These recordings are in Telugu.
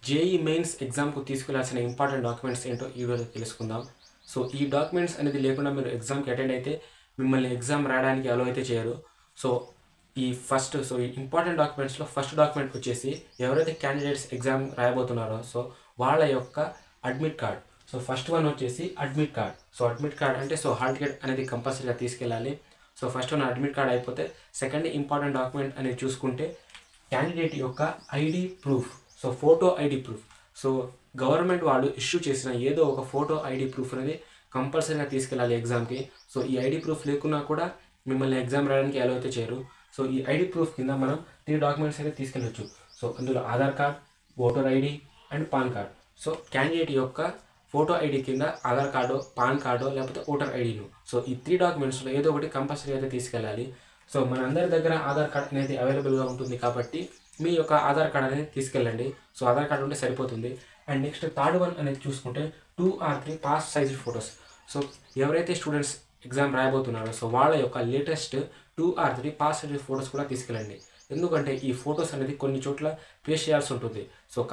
జేఈ మెయిన్స్ ఎగ్జామ్‌కు తీసుకెళ్లాల్సిన ఇంపార్టెంట్ డాక్యుమెంట్స్ ఏంటో ఈ వీడియోలో తెలుసుకుందాం. సో, ఈ డాక్యుమెంట్స్ అనేది లేకుండా మీరు ఎగ్జామ్‌కి అటెండ్ అయితే మిమ్మల్ని ఎగ్జామ్ రాయడానికి అలో అయితే చేయరు. సో, ఈ ఇంపార్టెంట్ డాక్యుమెంట్స్‌లో ఫస్ట్ డాక్యుమెంట్ వచ్చేసి ఎవరైతే క్యాండిడేట్స్ ఎగ్జామ్ రాయబోతున్నారో వాళ్ళ యొక్క admit card. So, first one వచ్చేసి అడ్మిట్ కార్డ్. అడ్మిట్ కార్డ్ అంటే హాల్ టికెట్ అనేది కంపల్సరీగా తీసుకెళ్ళాలి. ఫస్ట్ వన్ అడ్మిట్ కార్డ్ అయిపోతే సెకండ్ ఇంపార్టెంట్ డాక్యుమెంట్ అనేది చూసుకుంటే క్యాండిడేట్ యొక్క ID proof. Photo ID proof. Government వాళ్ళు ఇష్యూ చేసిన ఏదో ఒక ఫోటో ఐడీ ప్రూఫ్ అనేది కంపల్సరీగా తీసుకెళ్ళాలి ఎగ్జామ్‌కి. ఈ ఐడీ ప్రూఫ్ లేకున్నా కూడా మిమ్మల్ని ఎగ్జామ్ రాయడానికి అలో అయితే చేయరు. ఈ ఐడీ ప్రూఫ్ కింద మనం 3 డాక్యుమెంట్స్ అయితే తీసుకెళ్ళొచ్చు. అందులో Aadhaar card, voter ID and pan card. Candidate యొక్క ఫోటో ఐడీ కింద ఆధార్ కార్డో, పాన్ కార్డో లేకపోతే ఓటర్ ఐడీను. ఈ 3 డాక్యుమెంట్స్‌లో ఏదో ఒకటి కంపల్సరీ అయితే తీసుకెళ్ళాలి. మనందరి దగ్గర ఆధార్ కార్డ్ అనేది అవైలబుల్‌గా ఉంటుంది కాబట్టి మీ యొక్క ఆధార్ కార్డ్ అనేది తీసుకెళ్ళండి. ఆధార్ కార్డ్ ఉంటే సరిపోతుంది. అండ్ నెక్స్ట్ థర్డ్ వన్ అనేది చూసుకుంటే 2 or 3 పాస్ సైజ్ ఫోటోస్. ఎవరైతే స్టూడెంట్స్ ఎగ్జామ్ రాయబోతున్నారో వాళ్ళ యొక్క latest 2 or 3 pass size photos కూడా తీసుకెళ్ళండి. ఎందుకంటే ఈ ఫోటోస్ అనేది కొన్ని చోట్ల పేస్ట్ చేయాల్సి ఉంటుంది.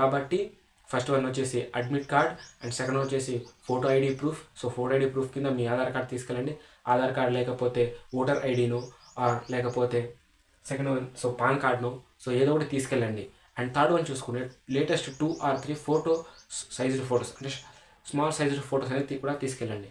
కాబట్టి ఫస్ట్ వన్ వచ్చేసి అడ్మిట్ కార్డ్ అండ్ సెకండ్ వచ్చేసి photo ID proof. Photo ID proof కింద మీ ఆధార్ కార్డ్ తీసుకెళ్ళండి. ఆధార్ కార్డ్ లేకపోతే ఓటర్ ఐడీను లేకపోతే సెకండ్ వన్ పాన్ కార్డ్ను ఏదో ఒకటి తీసుకెళ్ళండి. అండ్ థర్డ్ వన్ చూసుకుంటే latest 2 or 3 photo sized photos అంటే స్మాల్ సైజ్డ్ ఫోటోస్ అనేది కూడా తీసుకెళ్ళండి.